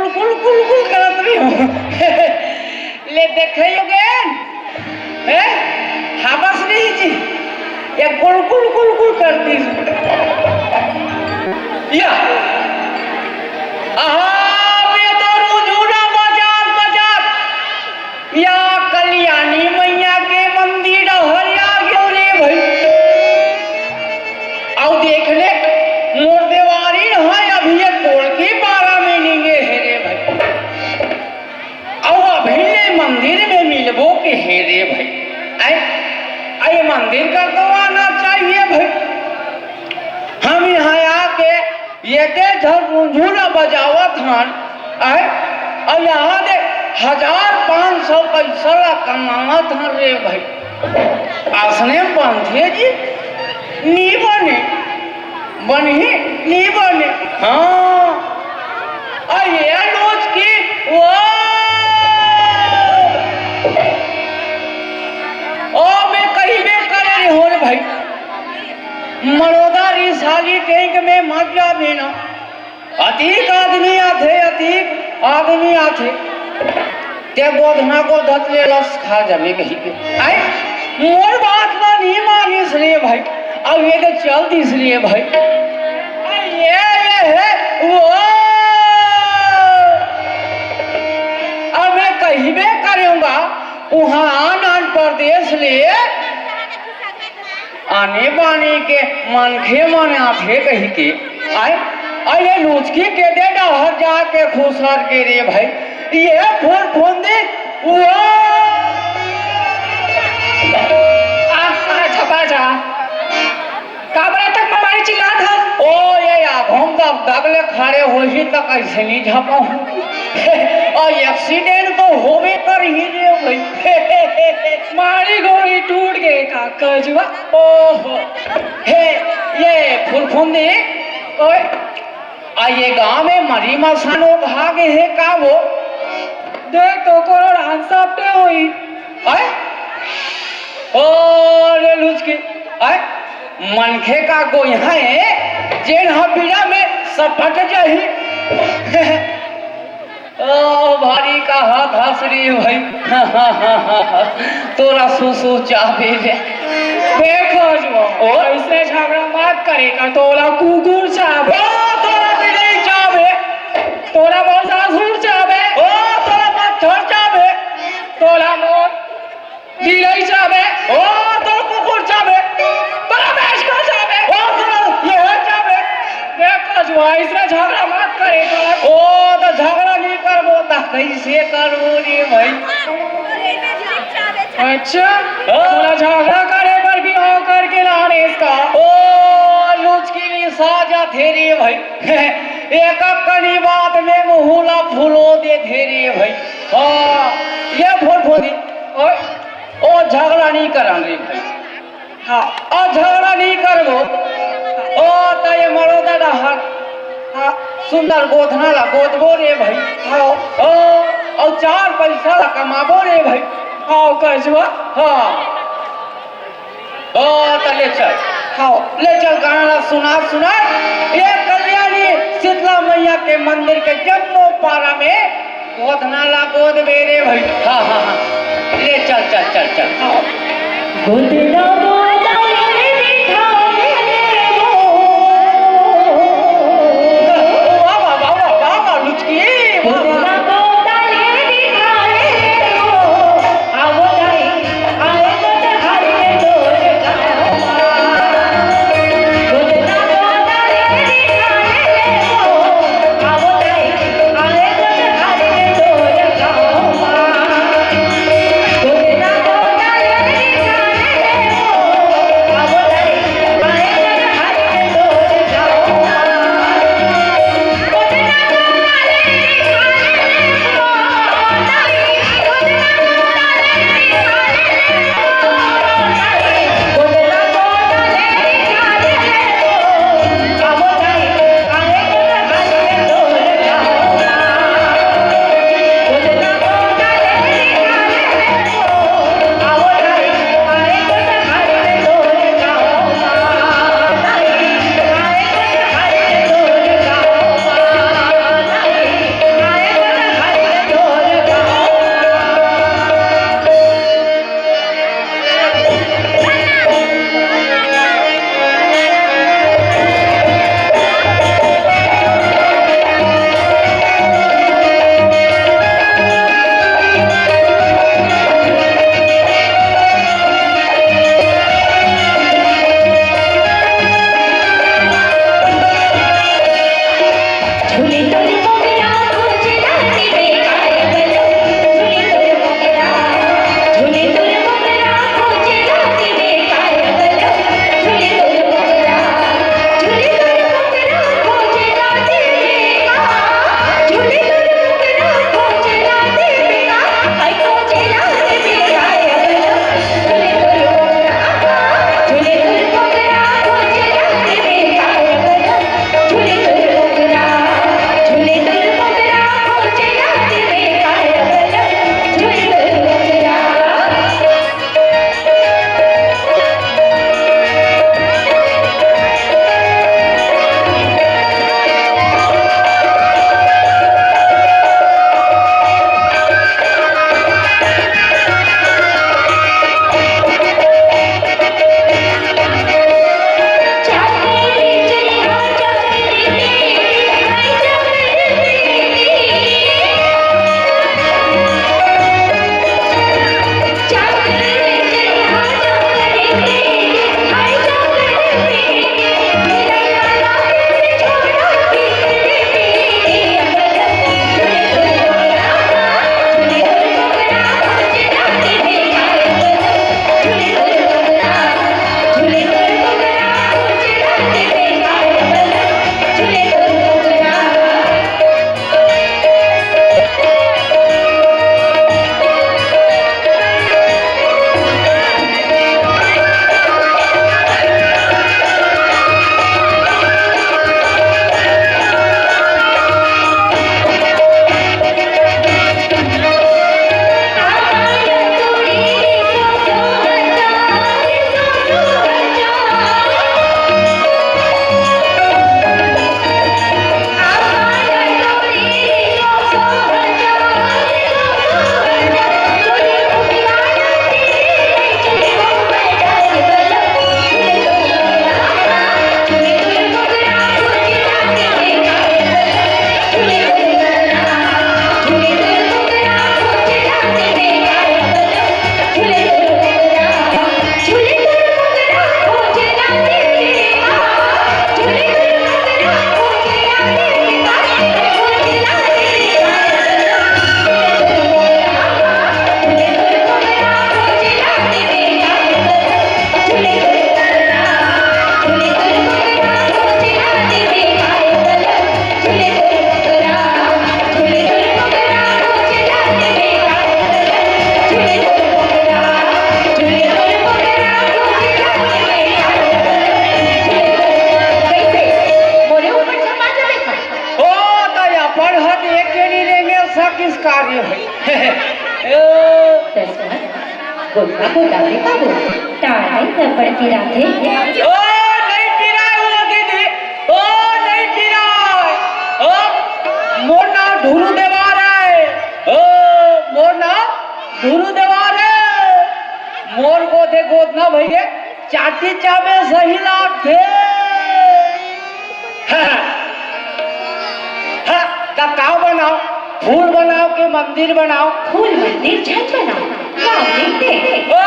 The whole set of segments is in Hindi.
कुल कुल कुल कुल करत रही हूँ ले देखे योगेन है हाबस नहीं जी ये कुल कुल कुल कुल करती या मैं तो रुझुना बाजार बाजार या कल्याणी मैया के मंदिर हरिया गयो रे भाई आओ देख ले मोर देवारी है अभी ये कोल की 12 महीने गे है रे भाई आओ अभी ले मंदिर में मिलबो के है रे भाई आए मंदिर का तो आना चाहिए भाई हम यहाँ आके ये के झुंझुना बजावत हन और यहाँ दे 1500 पैसा कमावत हन रे भाई आसने बंधे जी नी बने बनी नी बने हाँ ये रोज की वो मैं कहीं में करे रही हो रे भाई मरोदा रिसाली टैंक में मत जा देना अतीक आदमी आथे ते गोधना को दत ले लस खा जावे कहीं के आई मोर बात ना नहीं मानिस रे भाई अब ये तो चल दिस रे भाई ये है वो अब मैं कहीं में करूंगा वहाँ आन प्रदेश ले आने बाने के मनखे माने आथे कही के आए लूचकी के दे डहर जाके खुसर के रे भाई ये फोन दे छपा जा काबरा तक हमारी चिल्ला था ओ ये घूम तब दगले खड़े हो ही तक ऐसे नहीं झपाऊं और एक्सीडेंट तो होवे कर ही रे भाई मारी गोली टूट गए का कजुआ ओहो हे ये फुलफुंदी ओए ये गांव में मरी मसानो भागे है का वो देख तो करो डांसपटे हुई आए ओ रे लुचकी आए मनखे का को यहाँ है जेन हबीरा में सपट जाही ओ भारी का हाथ हंसरी भाई तोरा सुसु चाहे देखो जो ओ ऐसे झगड़ा मत करेगा तोरा कुकुर चाहे तोरा बिल्ली चाहे तोरा बसासुर चाहे ओ तोरा मच्छर चाहे तोरा मोर बिल्ली चाहे ओ तोरा कुकुर चाहे तोरा भैंस का चाहे ओ तोरा ये चाहे देखो जो ऐसे झगड़ा मत करेगा ओ तो झगड़ा नहीं करबो तो कैसे करबो रे भाई अच्छा थोड़ा झगड़ा करे पर भी हो करके लाने इसका ओ लुचकी नी साजा थेरी भाई एक कनी बात में मुहुला फूलो दे थेरी भाई हाँ ये फोड़ी ओ झगड़ा नहीं करांगे भाई हाँ और झगड़ा नहीं करबो ओ तो ये मरोदा डहर हाँ सुंदर गोधना ला गोदबो रे भाई हाँ ओ और 4 पैसा ला कमाबो रे भाई हाँ कजुआ हाँ ओ तो ले चल गाना सुना ये कल्याणी शीतला मैया के मंदिर के जम्मू पारा में गोधना ला गोद मेरे भाई हाँ ले चल हाँ गोधना रे भाई गोदना को डाले बाबू टाढ़ाई न पड़ती राधे ओ नहीं पिराए वो दीदी ओ नहीं पिराए ओ मोर ना ढूरू देवा रे ओ मोर ना ढूरू देवा रे मोर को दे गोदना भैया चाटी चाबे सही लाग थे ता का बनाओ फूल बनाओ के मंदिर बनाओ फूल मंदिर छत बनाओ नाम लिख दे ओ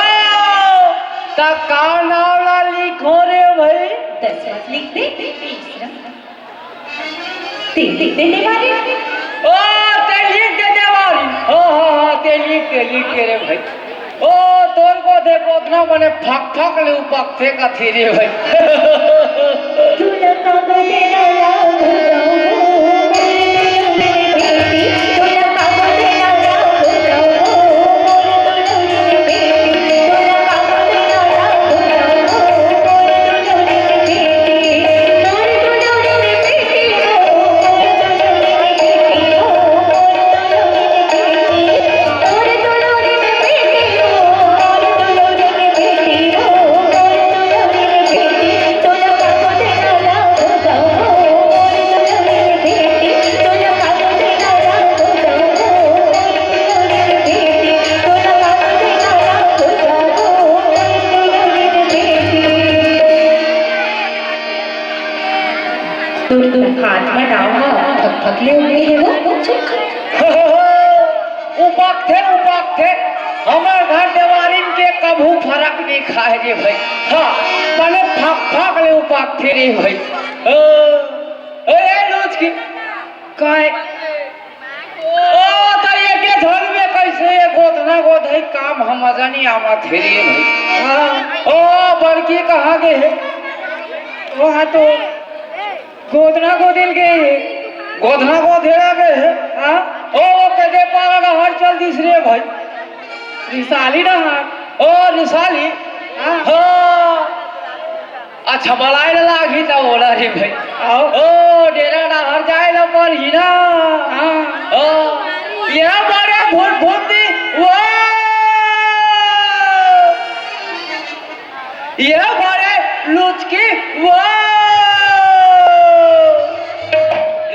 ता का नाम ला लिखो रे भाई 10 मत लिख दे तीसरा 3 लिख दे मारे ओ ते लिख दे देवारी ओ हां ते लिख के रे भाई ओ तोर को देखो ना मने फक फक ले उपक थे का थी रे भाई तू लगा दे हाथ में डालना थकले हुए है वो उपक थे हमारे घर देवारिन के कभू फरक नहीं खाए रे भाई हाँ मने फक ले उपक थे रे भाई ए लूच की काय ओ तो ये के धन में कैसे ये गोदना गोधई काम हम जानी आवा थे रे भाई हाँ ओ बड़की कहाँ गए है वहाँ तो गोदना को दिल गए गोदना को धेरा गए हाँ ओ कदे पागा हर चल तीसरे भाई रिसाली ना ओ रिसाली हाँ अच्छा बलाई लागी तो बोला रे भाई ओ डेरा ना हर जाए ना पर ही ना हाँ ओ ये बड़े भूत भूती वो ये बड़े लुचकी वो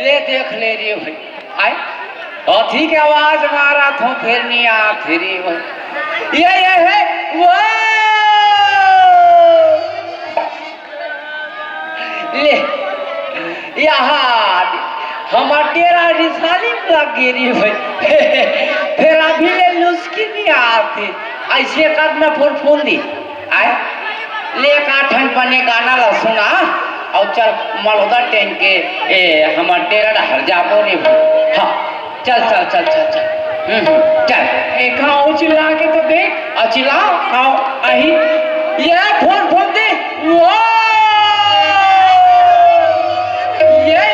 ले देख ले रे भाई आए हाथी के आवाज मारा तो फिर नहीं आ फिर भाई ये है वो ले यहाँ हमार तेरा रिसाली लग गई रे भाई फिर अभी ले लुस्की नहीं आती ऐसे करना फोन दी आए ले काठन बने गाना ला सुना और चल मलोदा टेन के हमार तेरा हर जाबो रे हाँ चल चल चल चल चल चल एक आओ चिल्ला के तो देख आ चिल्लाओ आओ आई ये फोन दे वो ये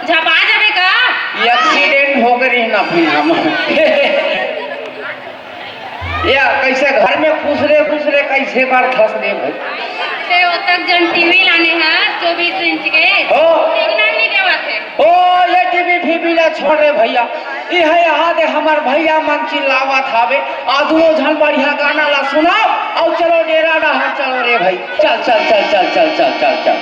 झपा जाबे का एक्सीडेंट हो गई ना फिर हम या कैसे घर में खुश रे कैसे बार फंस रे भाई ते तक जन टीवी लाने हैं 24 इंच के ओ सिग्नल नहीं देवा थे ओ ये टीवी फीवी ला छोड़ रे भैया ये है यहाँ दे हमार भैया मन चिल्लावा थावे आदुओ झन बढ़िया गाना ला सुनाओ और चलो डेरा रहा चलो रे भाई चल चल चल चल चल चल चल चल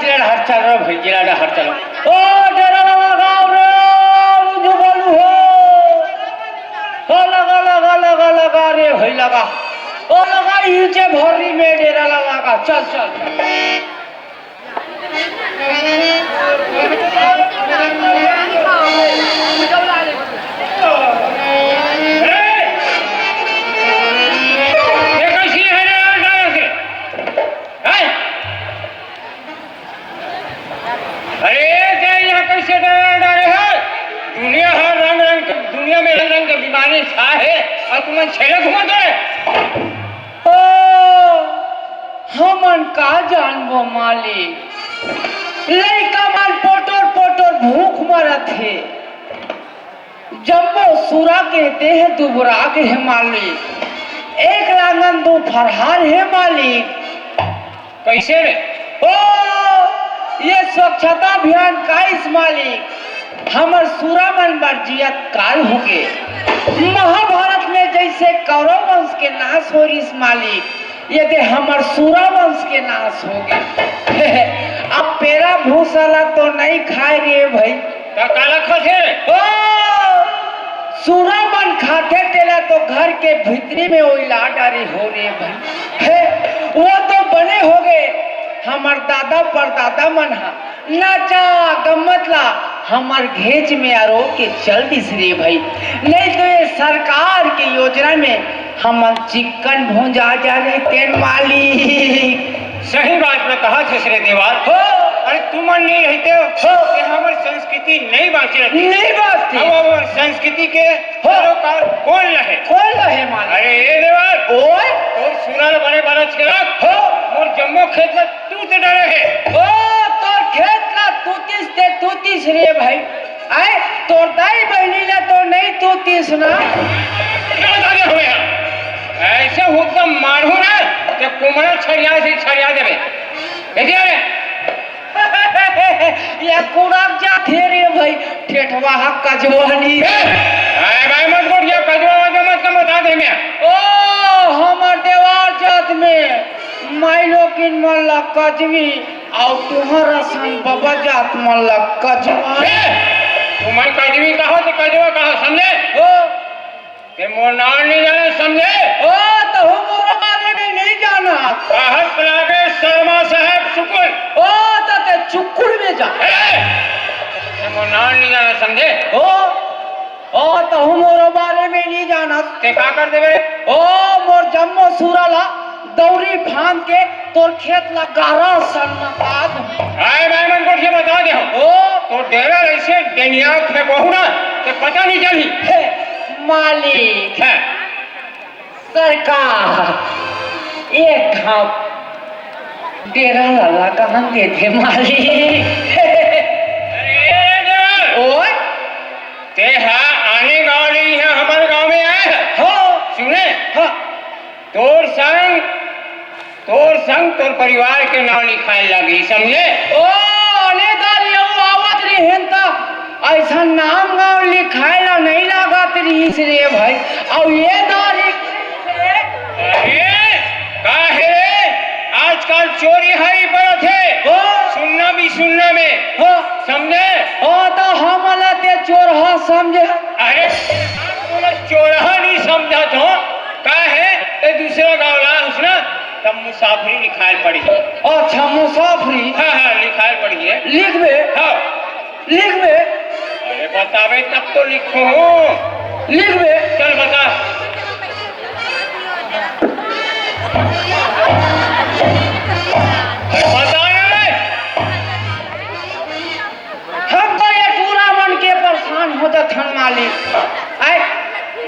जिला हर चल रहा भाई जिला हर चलो ओ डेरा लगाओ रे मुझे बोलू हो लगा लगा लगा लगा रे भाई लगा ओ लगा नीचे भरी में डेरा लगा चल चल दुनिया में रंग रंग के बीमारी छा है और तुम छेले घूमत है ओ हमन का जानबो मालिक लइका मन पोटोर पोटोर भूख मरत है जम्बो सुरा के देह दुबरा के है मालिक एक लांगन दो फरहार है मालिक कैसे रे ओ ये स्वच्छता अभियान का इस मालिक हमर सुरामन बर्जियत काल हो गए महाभारत में जैसे कौरव वंश के नाश हो इस मालिक यदि हमर सूरा वंश के नाश हो गए अब पेरा भूसाला तो नहीं खाए रे भाई तो काला खाते ओ सुरामन खाते तेला तो घर के भीतरी में ओइला डारी हो रे भाई वो तो बने हो गए हमार दादा परदादा मन हा नाचा गम्मतला हमार घेच में आरो के चल दिस रे भाई नहीं तो ये सरकार की योजना में हम चिकन भूंजा जा रहे तेन मालिक सही बात में कहा थे श्री देवाल हो अरे तुम नहीं रहते हो कि हमारी संस्कृति नहीं बाँची रहती नहीं बाँचती हमारी संस्कृति के कौन रहे मालिक अरे ये देवाल ओए तो सुरा बड़े बड़ा चला हो और जम्मू खेत में तूत डरे है ओ तोर खेत का तूतीस रे भाई आए तोर दाई बहनी ना तो नहीं तूतीस ना ऐसे हुक्म मारू ना कि कुमड़ा छड़िया से छड़िया देवे देखिए रे ये कुड़ाक जा थे रे भाई ठेठवा हक कजवानी आए भाई मत बोल ये कजवा मत कम बता दे मैं ओ हमर देवार जात में माइलो किन मल्ला कजवी और तुम्हारा सन बाबा जात मल्ला कजवा तुम्हारी कजवी कहो तो कजवा कहो समझे ओ ते मोर नाम नहीं जाने समझे ओ तो हम मोर बारे में नहीं जाना कहत लागे शर्मा साहब सुकुल ओ तो ते चुकुल में जा ते मोर नाम नहीं जाना समझे ओ तो हम मोर बारे में नहीं जाना ते का कर देबे ओ मोर जम्मो सूराला दौरी फांद के तोर खेत ला गारा सन्नता आए भाई मन को ये बता दे ओ तो डेरा ऐसे डेनिया पे बहु ना ते पता नहीं चली मालिक है सरकार एक घाव डेरा लाला कहाँ गए थे मालिक ओए ते आने गाँव नहीं है हमारे गाँव में आए हैं हो सुने हाँ तोर संग तोर परिवार के नाम लिखाए लगी समझे ओ अनेदारी आवत रे हेंता ऐसा नाम गाँव लिखाए ला नहीं लागत रही रे भाई और ये दारी अरे काहे आजकल चोरी है बड़ा थे सुनना भी सुनना में हो समझे ओ तो हमला ते चोर हा समझे अरे चोर हा नहीं समझा तो काहे ए दूसरा गाँव ला उसना तब मुसाफरी लिखाए पड़ी है अच्छा मुसाफरी हाँ लिखाए पड़ी है लिख बे हाँ लिख बे अरे बतावे तब तो लिखो लिख बे चल बता बता रे हम तो ये टूरा मन के परेशान होता थन मालिक आए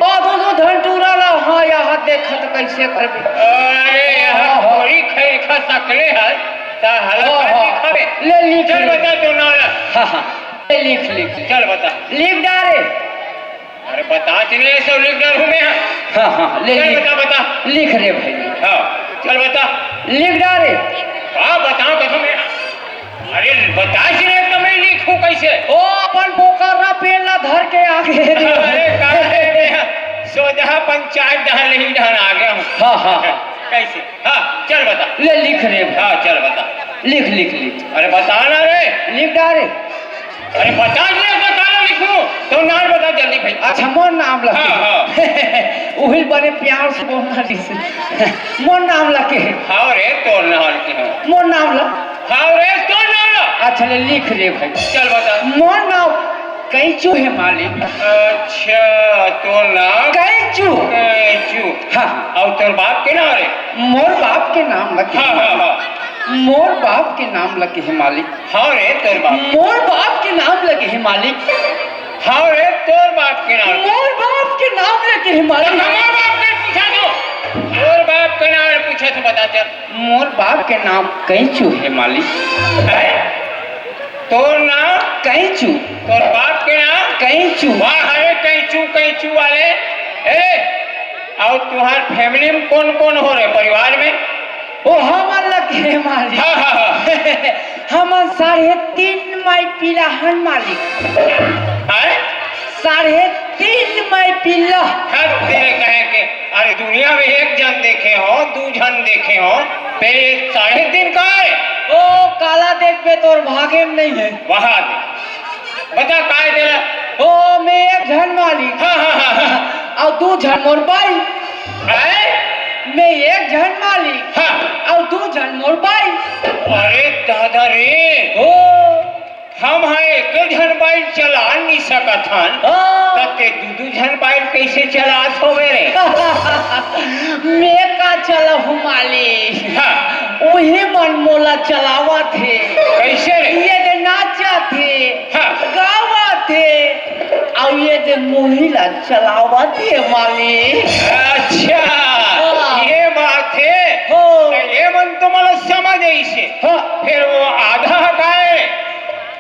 दो धन टूरा ला हाँ यहाँ देखत कैसे करबे अरे यहाँ होरी खाई खा सकले है ता हला ले लिख चल बता तो ना हाँ ले लिख चल बता लिख डाले अरे बता चले सब लिख डाल हूँ मैं हाँ ले बता लिख रे भाई हाँ चल बता लिख डाले हाँ बताओ कसम है अरे बता चले तो मैं लिखूं कैसे ओ अपन बोकरा पेला धर के आगे अरे सोजा पंचायत डहल नहीं डहल आ गया हूँ हाँ कैसे हाँ चल बता ले लिख रे हाँ चल बता लिख लिख लिख। अरे बता ना रे। लिख डाले। अरे बता ना लिखूं तो नाम बता जल्दी भाई। अच्छा मोर नाम लगे। हाँ। वही बड़े प्यार से बोलना जिसे मोर नाम लगे। हाँ रे तोर नाम के हो। मोर नाम लग। हाँ रे तोर नाम। अच्छा ले लिख ले भाई। चल बता। मोर नाम कैचू है मालिक। अच्छा तोर नाम कैचू। कैचू। हाँ। और तोर बाप के नाम रे। मोर बाप के नाम लगे। हाँ हाँ हाँ। मोर बाप के नाम लगे है मालिक। हाँ रे तोर बाप। मोर बाप के नाम लगे है मालिक। हाँ रे तोर बाप के नाम। मोर बाप के नाम लगे है मालिक। मोर बाप के पूछा तो। तोर बाप के नाम पूछा तो बता चल। मोर बाप के नाम कैचू है मालिक। तोर नाम कैचू। तोर बाप के नाम कैचू। वाह अरे कैचू कैचू वाले। ए और तुम्हार फैमिली में कौन कौन हो रहे परिवार में? ओ हमार लगे मालिक। हाँ हाँ हाँ। हमार 3.5 माई पीला हन मालिक। अरे 3.5 माई पीला। हद तेरे कहे के अरे दुनिया में एक जन देखे हो 2 जन देखे हो मेरे 3.5 का है। ओ काला देख पे तोर भागे में नहीं है। वहां दे बता का है तेरा। ओ मैं एक जन मालिक। हाँ हाँ हाँ हाँ। और 2 जन मोर भाई। मैं एक जन मालिक। हाँ। और 2 जन मोर भाई। अरे दादा रे ओ हम है एक जन बाइक चला नहीं सकत हन ते 2 जन बाइक कैसे चला होवे रे? मैं का चला हूँ मालिक। हाँ। वही मन मोला चलावा थे। कैसे रे? ये दे नाचा थे। हाँ। गावा थे और ये दे मोहिला चलावा थे मालिक। अच्छा ये बात है। हो ये मन तो मला समझ आई से। हाँ। फिर वो आधा का है।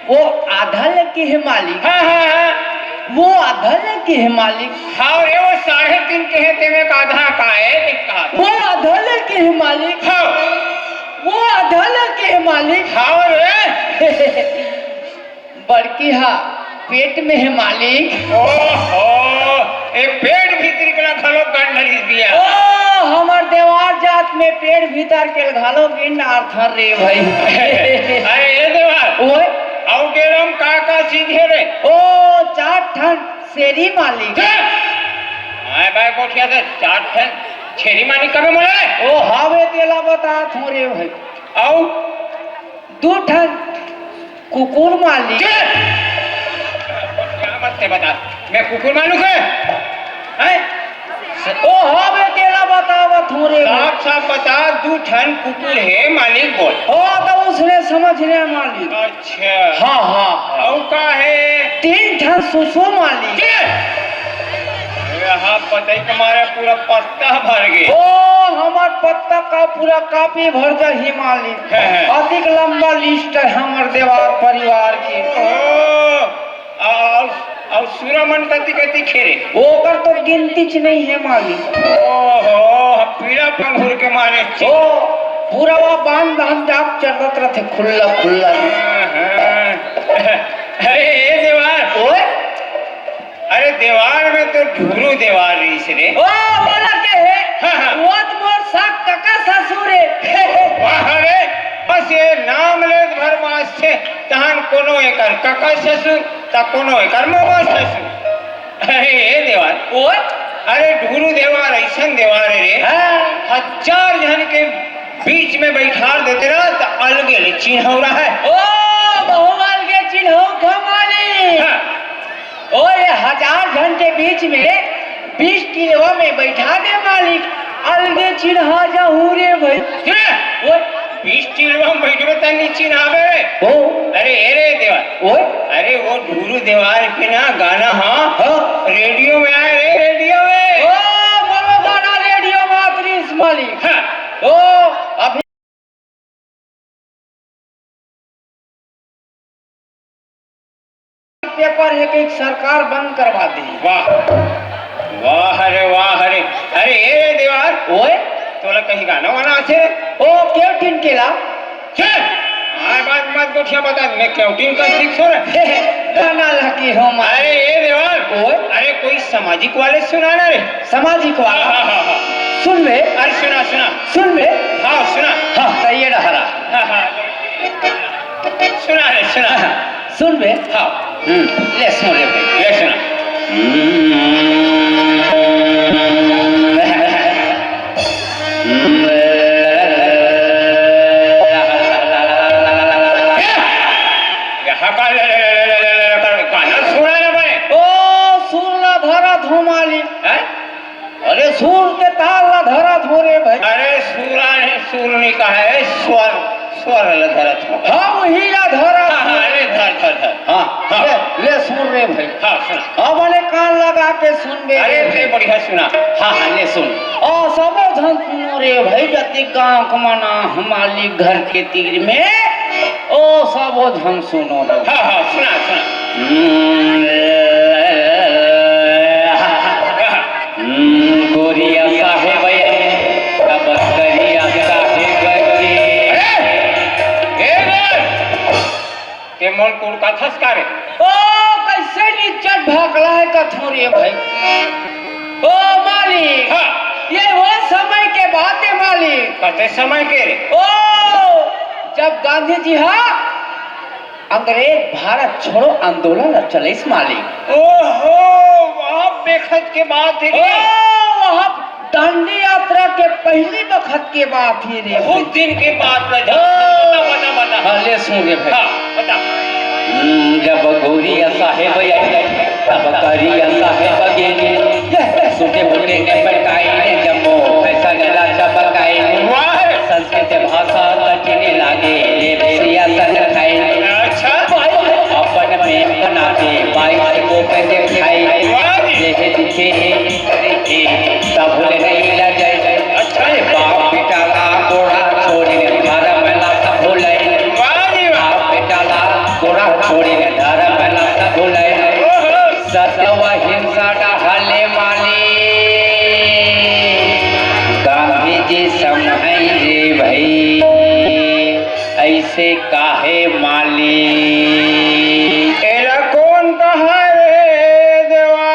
वो आधा लगे है मालिक। हाँ हाँ हाँ। वो आधा लगे है मालिक। हाँ रे वो 3.5 कहते में आधा का है दिखा। वो आधा लगे है मालिक। हाँ। वो आधा लगे है मालिक। हाँ रे बड़की हा पेट में है मालिक। ओहो एक पेट भीतर के खलो गंडरी दिया। ओ हमार देवार जात में पेट भीतर के घालो बिन आर्थर रे भाई। अरे ये देवार ओए औ केरम का सीधे रे। ओ 4 ठन शेरी मालिक। आए भाई कोठिया से 4 ठन छेरी मानी कबे मोले। ओ हावे तेला बता थोरे भाई। औ 2 ठन कुकुर मालिक। क्या मत बता मैं कुकुर मानू के हैं? ओ हावे तेला बतावा थोरे। साफ साफ बता 2 ठन कुकुर है मालिक बोल। ओ तो उसने समझने मालिक। अच्छा हाँ हाँ औ का है? 3 ठन सुसु मालिक। यहाँ पता ही तुम्हारे पूरा पत्ता भर गए। ओ हमार पत्ता का पूरा कापी भर जा ही मालिक। है। अधिक लंबा लिस्ट है हमार देवार परिवार की। और सूरमन कति कति खेरे। ओकर तो गिनती च नहीं है मालिक। ओहो पीला पंघुर के मारे ओ पूरा वो बांध बांध जाप चलत रहते खुल्ला खुल्ला। अरे ये देवार ओए अरे देवार में तो ढूरू देवार रही रे। ओ बोला के है। हाँ। वो मोर साक टका ससुर है। वाह रे बस ये नाम ले भर मास से तहन कोनो एकर कका ससुर ता कोनो एकर मामा ससुर। अरे ये देवार ओए अरे ढूरू देवार ऐसन देवार है रे। हाँ। 1000 जन के बीच में बैठा देते ना तो अलगे ले चिन्ह रहा है। ओ बहुवाल के चिन्हो खमाली। हाँ। ओ ये 1000 जन के बीच में 20 किलो में बैठा दे मालिक। अलगे चिन्हा जाहू रे भाई। क्या? ओए 20 किलो में बैठबे त नीचे ना आवे। ओ अरे रे देवार ओए अरे वो ढूरू देवार के ना गाना हाँ। रेडियो में आए रे रेडियो में। ओ बोलो गाना रेडियो मात्रिस मालिक। हाँ। ओ अभी पेपर है कि सरकार बंद करवा दी। वाह वाह रे अरे ये देवार ओए तोला कहीं गाना वाना आछे। ओ क्यों टिन केला। आए बात मत गोठिया बता मैं क्योंटिन का सीख रे। गाना लकी हो मारे। अरे ये देवार ओए अरे कोई सामाजिक वाले सुनाना रे। सामाजिक वाला हाँ। सुन ले। अरे सुना सुन ले। हाँ सुना। हाँ तो ये डहरा। हाँ सुना सुन बे हाँ ले सुन रे भाई ले सुना गाना सुना ना भाई ओ सुर ला धरा धुमाली हैं? अरे सुर के ताल ला धरा धोरे भाई अरे सूरा ने सूर ने कहा है स्वर स्वर धरत हो हाँ वही ला धरा अरे धर धर धर हाँ हाँ। ले सुन रे भाई हाँ सुना हाँ मैंने कान लगा के सुन बे अरे ये बढ़िया सुना हाँ हाँ ले सुन ओ सबो धन सुनो रे भाई जति गाँव कमाना हमारी घर के तीर में ओ सबो धन सुनो रे हाँ हाँ सुना सुना गोरिया साहेब अब करिया साहेब के मन कुड़ का थसका रे ओ कैसे निचट भागला है कथोरी भाई ओ मालिक हाँ ये वो समय के बात है मालिक कते समय के रे ओ जब गांधी जी अंग्रेज भारत छोड़ो आंदोलन चले इस मालिक ओहो वहाँ बेखत के बाद ओ वहाँ दांडी यात्रा के पहली वक्त के बात ही रे बहुत दिन के बाद बता बता बता हाँ ले सुन रे भाई हाँ बता जब गोरिया साहेब आई तब करिया साहेब गेली सूटे बूटे ने बड़काई ने जम्मो पैसा गला चपकाई वाह संस्कृत भाषा कठिन लागे ले सियासत खाई अच्छा अपन में बनाते बाईस को पैसे खाई जैसे दिखे तब भूल नहीं लग जाए अच्छा बाप बेटा गोड़ा छोड़ी धर्म लाता भूले वाह जी वाह बाप बेटा गोड़ा छोड़ी धर्म लाता भूले सत्व हिंसा डाले माली गांधी जी समझाई रे भाई ऐसे काहे माली एला कौन कहा रे देवा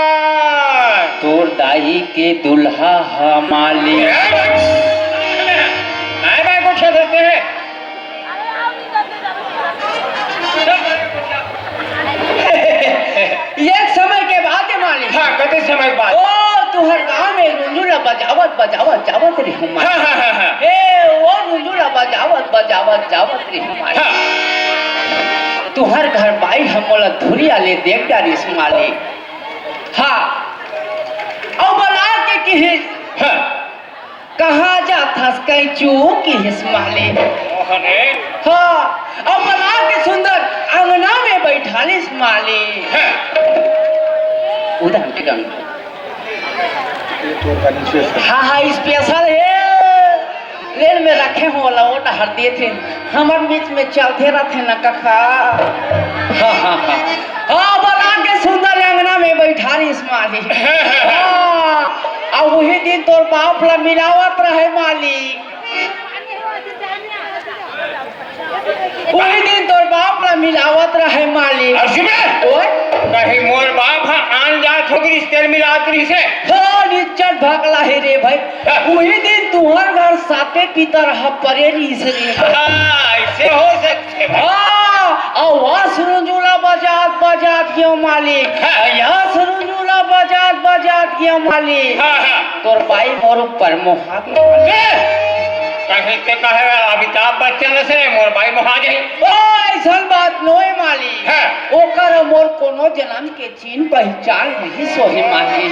तोर दाई के दुल्हा हमाली आए भाई कुछ देते हैं एक समय के बाद है माली हाँ कते समय बाद ओ तुहर गाँव में रुंझुला बजावत बजावत जावत रे हमारी हाँ हाँ हाँ हाँ ए वो रुंझुला बजावत बजावत जावत रे हमारी हाँ तुहर घर बाई हमोला धुरिया ले देख डारी माली हाँ और बला के कि हाँ कहाँ जा थस कहीं चूक की हिस्माली अरे हाँ और बना के सुंदर अंगना में बैठाली माली हाँ उधर के गंग हाँ हाँ स्पेशल है रेल में रखे हो वाला वो हर दिए थे हमारे बीच में चलते रहते न कखा हाँ हाँ हाँ हाँ बना के सुंदर अंगना में बैठाली माली हाँ और वही दिन तोर बाप ला मिलावत रहे माली वही दिन तोर बाप ला मिलावत रहे माली और सुबह ओए कहीं मोर बाप आन जात हो गई तेल मिलात रही से हाँ निचट भगला है रे भाई वही दिन तुहर घर साथे पितर ह परेली से रे हाँ ऐसे हो सकते भाई हाँ और वहाँ सुरुंजुला बजात बजात क्यों मालिक यहाँ सुरुंजुला बजात बजात क्यों मालिक हाँ हाँ तोर भाई मोर ऊपर मोहा के कहीं ते कहे अमिताभ बच्चन से मोर भाई मोहा जाई ओ ऐसा बात नोए माली हाँ। ओकर मोर कोनो जन्म के चीन पहचान नहीं सोहे माली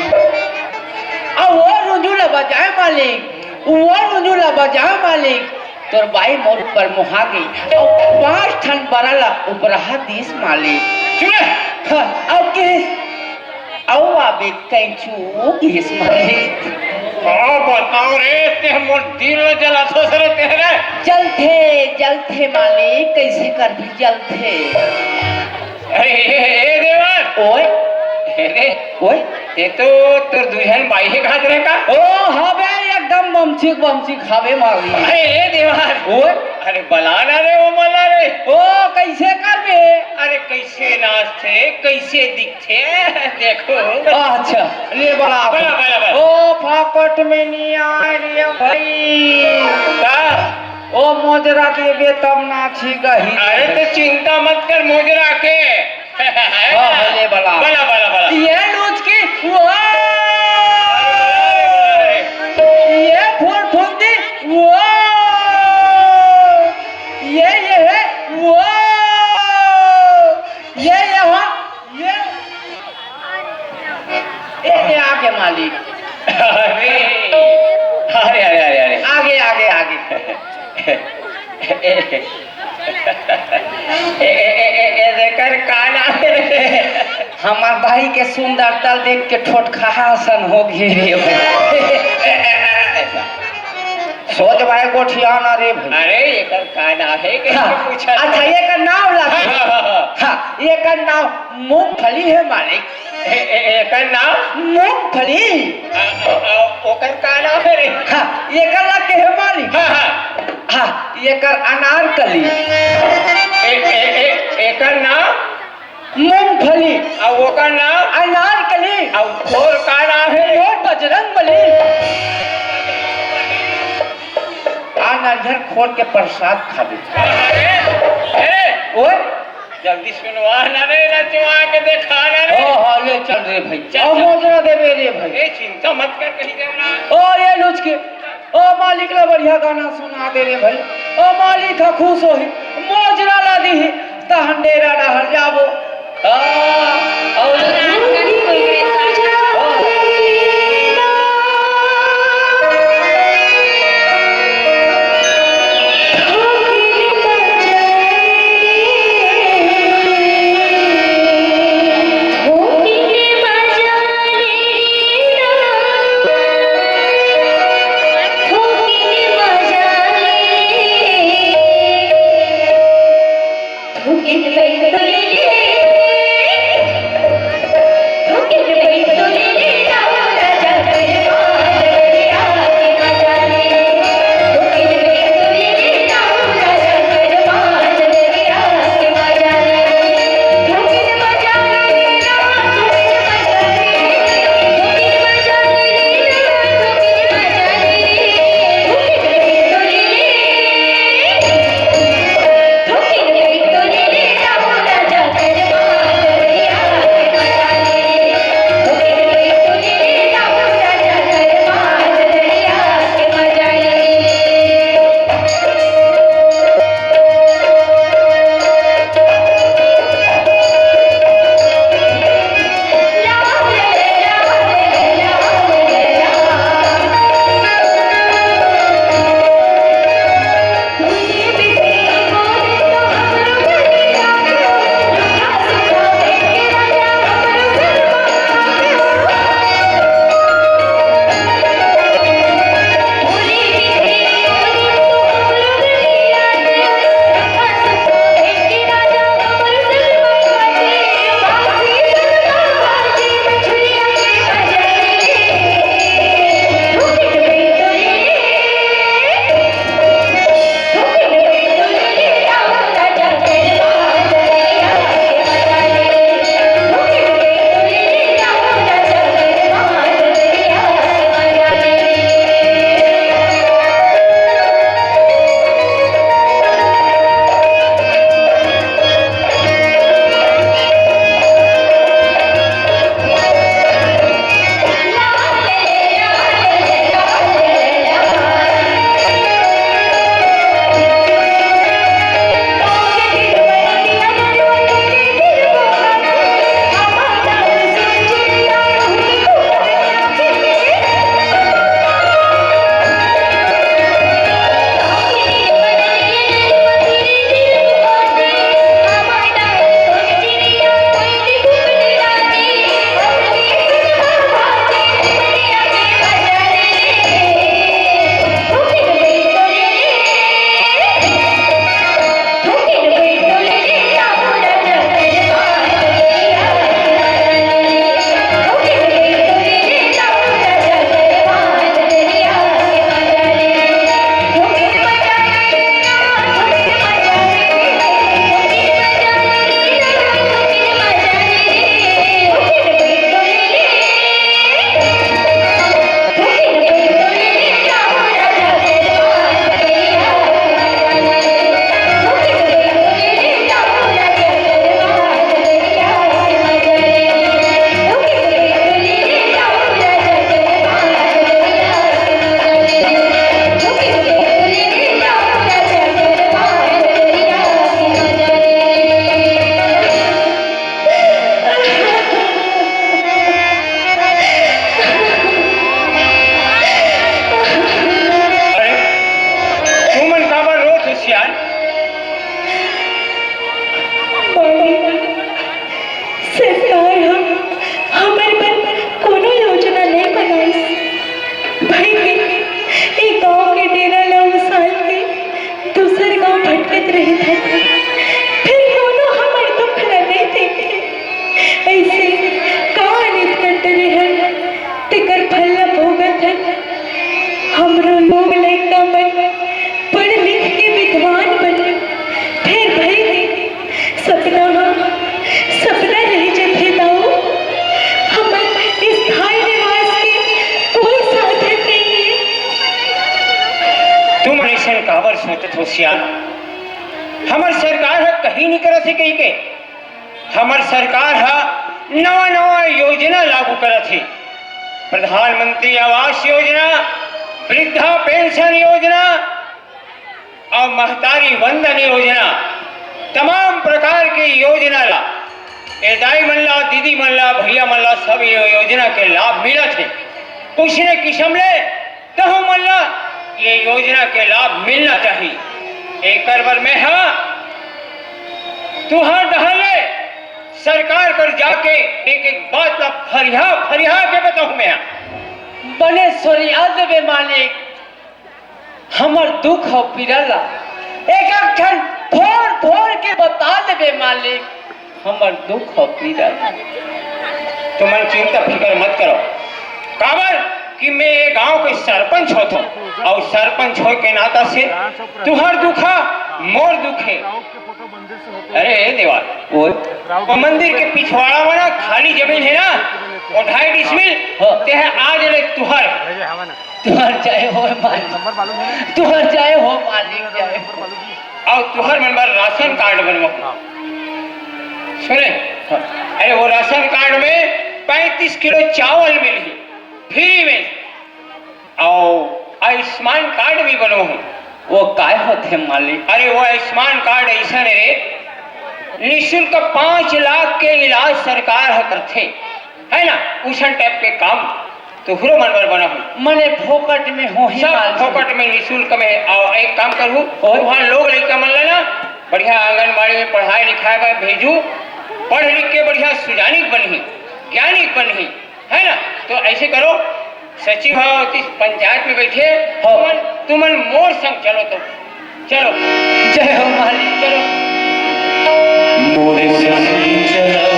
और वो रुजुला बजाए मालिक वो रुजुला बजाए मालिक तोर बाई मोर पर मुहा गई और 5 ठन बरला उपरहा 30 मालिक सुने और के और आबे कैंचू किस मालिक बताओ रे ते मोर दिल न जला तो सरे तेरे जलते मालिक कैसे कर भी जलते ए देवर ओए रे ओए ते तो तोर दुल्हन बाई है घात रे का ओ हवे एकदम बमची खावे मारी ए देवर ओए अरे बलाना रे ओ मला रे ओ कैसे करबे अरे कैसे नाचते कैसे दिखते देखो अच्छा ले बड़ा बड़ा ओ फाकट में नहीं आ रे भाई का ओ मोजरा देवे तब नाची गही अरे तो चिंता मत कर मोजरा के भले बला बला बला बला ये लूच की ये फूल फूंदी ये है ये यहाँ ये आगे मालिक अरे अरे अरे अरे अरे आगे आगे आगे कर काना हमार भाई के सुंदरता देख के ठोट खासन हो घेरे सोच भाई गोठिया ना रे भाई अरे ये कर काना है कि पूछा अच्छा ये का नाम लगा हाँ ये का नाम मूंगफली है मालिक एकर नाम मूंगफली ओकर काना है रे हाँ ये का लग के है मालिक हाँ ये कर अनारकली एकर नाम मूंगफली और ओकर नाम अनारकली और और काना है और बजरंगबली नजर खोल के प्रसाद खाबी ओए जल्दी सुनवा ना रे नचवा के देखा ना रे ओ हाँ ले चल रे भाई चल, ओ मोजरा देवे रे भाई ए चिंता मत कर कहीं देना ओ ये लुच के ओ मालिक ला बढ़िया गाना सुना दे रे भाई ओ मालिक का खुश होही मोजरा ला दी तहन डेरा डहर जाबो और ऐसा काबर सोचत होशियार हमर सरकार है कहीं नहीं करत है कहीं के हमर सरकार है नवा नवा योजना लागू करत है प्रधानमंत्री आवास योजना वृद्धा पेंशन योजना और महतारी वंदन योजना तमाम प्रकार की योजना ला ए दाई मल्ला दीदी मल्ला भैया मल्ला सब ये योजना के लाभ मिलत है कुछ ने किस्म ले तहु मल्ला ये योजना के लाभ मिलना चाहिए एक बर में है तुहार डहले सरकार कर जाके एक एक बात ला फरिया फरिया के बताऊं मैं बने सोरिया देवे मालिक हमर दुख हो पिरला एक एक क्षण फोड़ फोड़ के बता देवे मालिक हमर दुख हो पिरला तुमन चिंता फिकर मत करो काबर कि मैं ये गांव के सरपंच होता और सरपंच हो के नाता से तुहर दुखा मोर दुख है अरे देवाल वो मंदिर के पिछवाड़ा में ना खाली जमीन है ना वो 2.5 डिसमिल ते है आज ले तुहर चाहे हो मालिक तुहर चाहे हो मालिक चाहे और तुहर नंबर राशन कार्ड बनवा सुने अरे वो राशन कार्ड में 35 किलो चावल मिली फ्री में और आयुष्मान कार्ड भी बनो है वो काय होते मालिक अरे वो आयुष्मान कार्ड ऐसा रे निःशुल्क 5 लाख के इलाज सरकार है करते है ना उसन टाइप के काम तो हुरो मनवर बना हूँ मने फोकट में हो ही सब फोकट में निःशुल्क में और एक काम करूँ और वहाँ लोग लड़का मन लेना बढ़िया आंगनबाड़ी में पढ़ाई लिखाई में भेजू पढ़ लिख के बढ़िया सुजानिक बनी ज्ञानिक बनी है ना तो ऐसे करो सचिव पंचायत में बैठे तुमन मोर संग चलो तो चलो जय हो मालिक चलो मोरे संग चलो